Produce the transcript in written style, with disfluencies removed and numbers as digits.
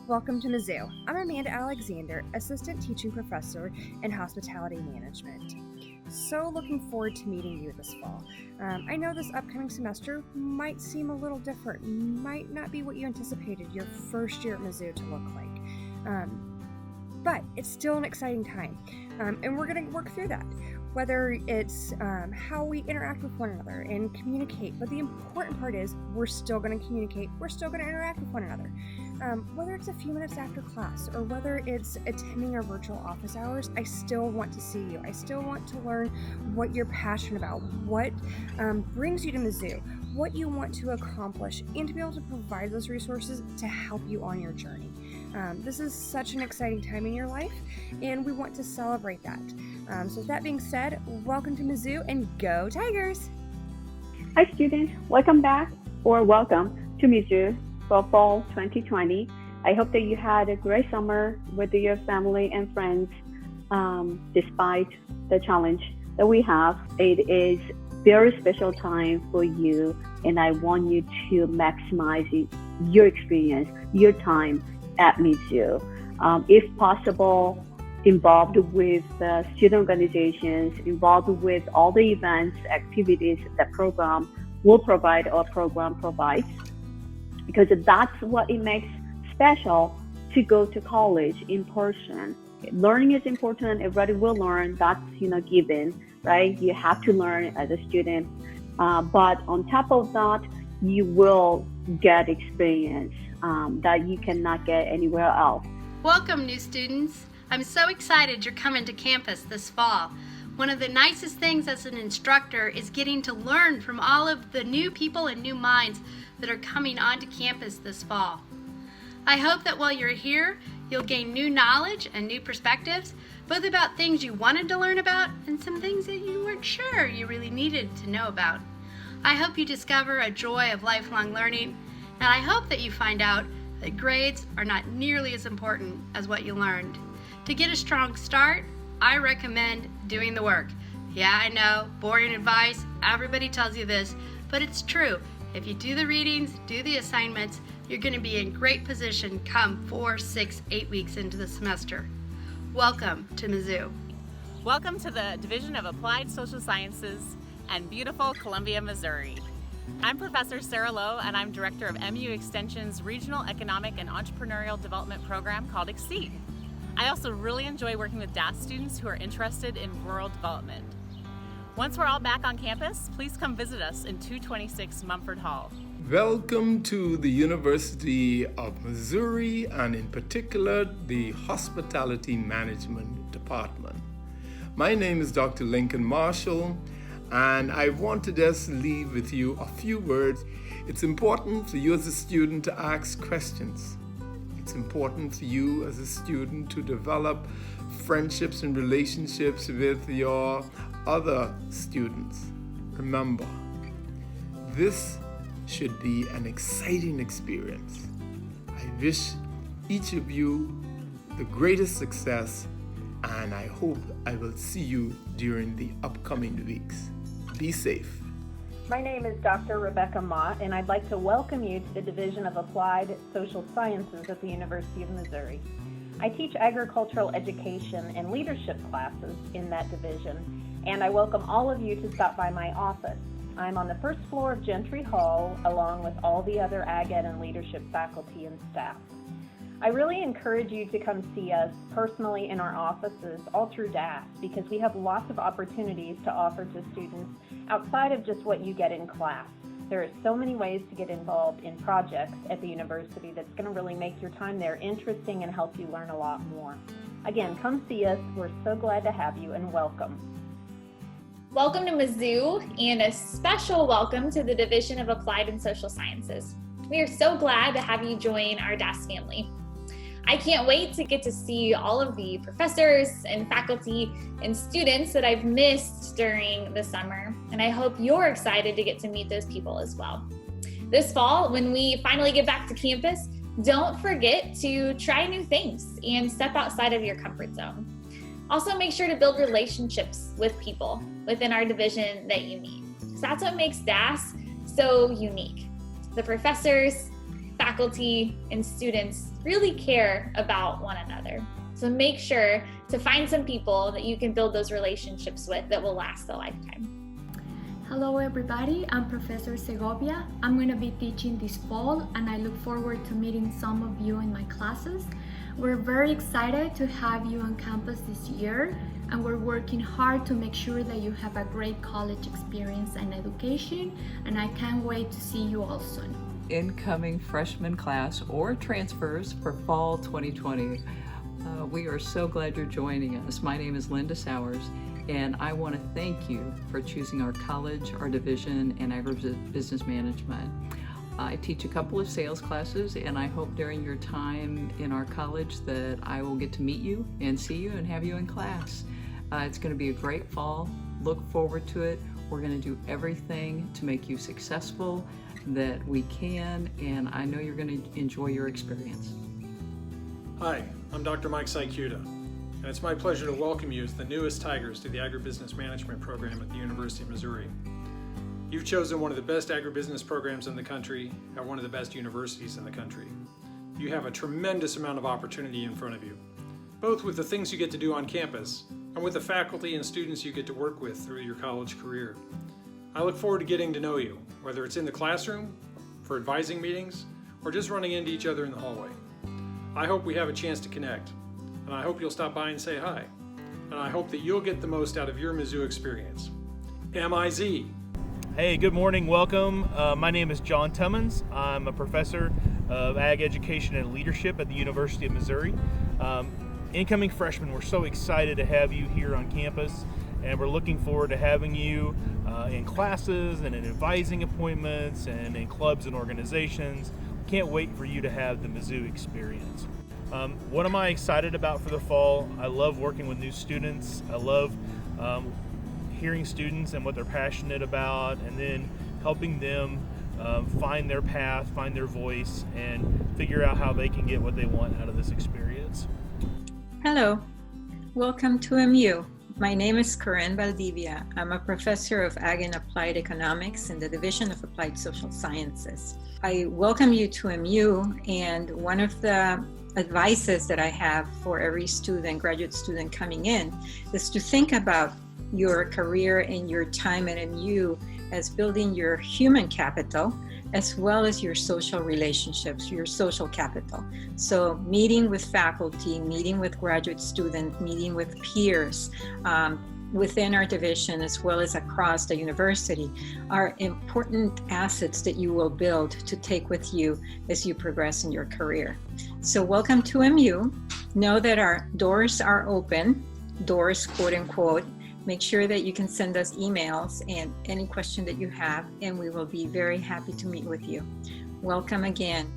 Welcome to Mizzou. I'm Amanda Alexander, Assistant Teaching Professor in Hospitality Management. So looking forward to meeting you this fall. I know this upcoming semester might seem a little different, might not be what you anticipated your first year at Mizzou to look like. But it's still an exciting time, and we're going to work through that. Whether it's how we interact with one another and communicate, but the important part is we're still going to communicate, we're still going to interact with one another. Whether it's a few minutes after class or whether it's attending our virtual office hours, I still want to see you. I still want to learn what you're passionate about, what brings you to Mizzou, what you want to accomplish, and to be able to provide those resources to help you on your journey. This is such an exciting time in your life, and we want to celebrate that. So with that being said, welcome to Mizzou and go Tigers! Hi students, welcome back or welcome to Mizzou for fall 2020. I hope that you had a great summer with your family and friends despite the challenge that we have. It is very special time for you, and I want you to maximize your experience, your time at Mizzou. If possible, involved with student organizations, involved with all the events, activities that program will provide or program provides, because that's what it makes special to go to college in person. Learning is important. Everybody will learn. That's given, right? You have to learn as a student, but on top of that, you will get experience that you cannot get anywhere else. Welcome, new students. I'm so excited you're coming to campus this fall. One of the nicest things as an instructor is getting to learn from all of the new people and new minds that are coming onto campus this fall. I hope that while you're here, you'll gain new knowledge and new perspectives, both about things you wanted to learn about and some things that you weren't sure you really needed to know about. I hope you discover a joy of lifelong learning, and I hope that you find out that grades are not nearly as important as what you learned. To get a strong start, I recommend doing the work. Yeah, I know, boring advice, everybody tells you this, but it's true. If you do the readings, do the assignments, you're going to be in great position come 4, 6, 8 weeks into the semester. Welcome to Mizzou. Welcome to the Division of Applied Social Sciences and beautiful Columbia, Missouri. I'm Professor Sarah Lowe, and I'm Director of MU Extension's Regional Economic and Entrepreneurial Development Program called Exceed. I also really enjoy working with DAS students who are interested in rural development. Once we're all back on campus, please come visit us in 226 Mumford Hall. Welcome to the University of Missouri, and in particular, the Hospitality Management Department. My name is Dr. Lincoln Marshall, and I want to just leave with you a few words. It's important for you as a student to ask questions. It's important for you as a student to develop friendships and relationships with your other students. Remember, this should be an exciting experience. I wish each of you the greatest success, and I hope I will see you during the upcoming weeks. Be safe. My name is Dr. Rebecca Mott, and I'd like to welcome you to the Division of Applied Social Sciences at the University of Missouri. I teach agricultural education and leadership classes in that division, and I welcome all of you to stop by my office. I'm on the first floor of Gentry Hall, along with all the other Ag Ed and leadership faculty and staff. I really encourage you to come see us personally in our offices all through DAS, because we have lots of opportunities to offer to students outside of just what you get in class. There are so many ways to get involved in projects at the university that's going to really make your time there interesting and help you learn a lot more. Again, come see us. We're so glad to have you, and welcome. Welcome to Mizzou, and a special welcome to the Division of Applied and Social Sciences. We are so glad to have you join our DAS family. I can't wait to get to see all of the professors and faculty and students that I've missed during the summer, and I hope you're excited to get to meet those people as well. This fall, when we finally get back to campus, don't forget to try new things and step outside of your comfort zone. Also, make sure to build relationships with people within our division that you meet. So that's what makes DAS so unique. The professors, faculty, faculty and students really care about one another. So make sure to find some people that you can build those relationships with that will last a lifetime. Hello everybody, I'm Professor Segovia. I'm going to be teaching this fall and I look forward to meeting some of you in my classes. We're very excited to have you on campus this year and we're working hard to make sure that you have a great college experience and education, and I can't wait to see you all soon. Incoming freshman class or transfers for fall 2020. We are so glad you're joining us. My name is Linda Sowers, and I want to thank you for choosing our college, our division, and agribusiness management. I teach a couple of sales classes, and I hope during your time in our college that I will get to meet you and see you and have you in class. It's going to be a great fall. Look forward to it. We're going to do everything to make you successful that we can, and I know you're going to enjoy your experience. Hi, I'm Dr. Mike Sykuta, and it's my pleasure to welcome you as the newest Tigers to the Agribusiness Management program at the University of Missouri. You've chosen one of the best agribusiness programs in the country at one of the best universities in the country. You have a tremendous amount of opportunity in front of you, both with the things you get to do on campus and with the faculty and students you get to work with through your college career. I look forward to getting to know you, whether it's in the classroom, for advising meetings, or just running into each other in the hallway. I hope we have a chance to connect, and I hope you'll stop by and say hi, and I hope that you'll get the most out of your Mizzou experience. M-I-Z. Hey, good morning, welcome. My name is John Tummons. I'm a professor of Ag Education and Leadership at the University of Missouri. Incoming freshmen, we're so excited to have you here on campus, and we're looking forward to having you in classes and in advising appointments and in clubs and organizations. Can't wait for you to have the Mizzou experience. What am I excited about for the fall? I love working with new students. I love hearing students and what they're passionate about, and then helping them find their path, find their voice, and figure out how they can get what they want out of this experience. Hello, welcome to MU. My name is Corinne Valdivia. I'm a professor of Ag and Applied Economics in the Division of Applied Social Sciences. I welcome you to MU, and one of the advices that I have for every student, graduate student coming in, is to think about your career and your time at MU as building your human capital as well as your social relationships, your social capital. So meeting with faculty, meeting with graduate students, meeting with peers within our division as well as across the university are important assets that you will build to take with you as you progress in your career. So welcome to MU. Know that our doors are open, doors quote unquote. Make sure that you can send us emails and any question that you have, and we will be very happy to meet with you. Welcome again.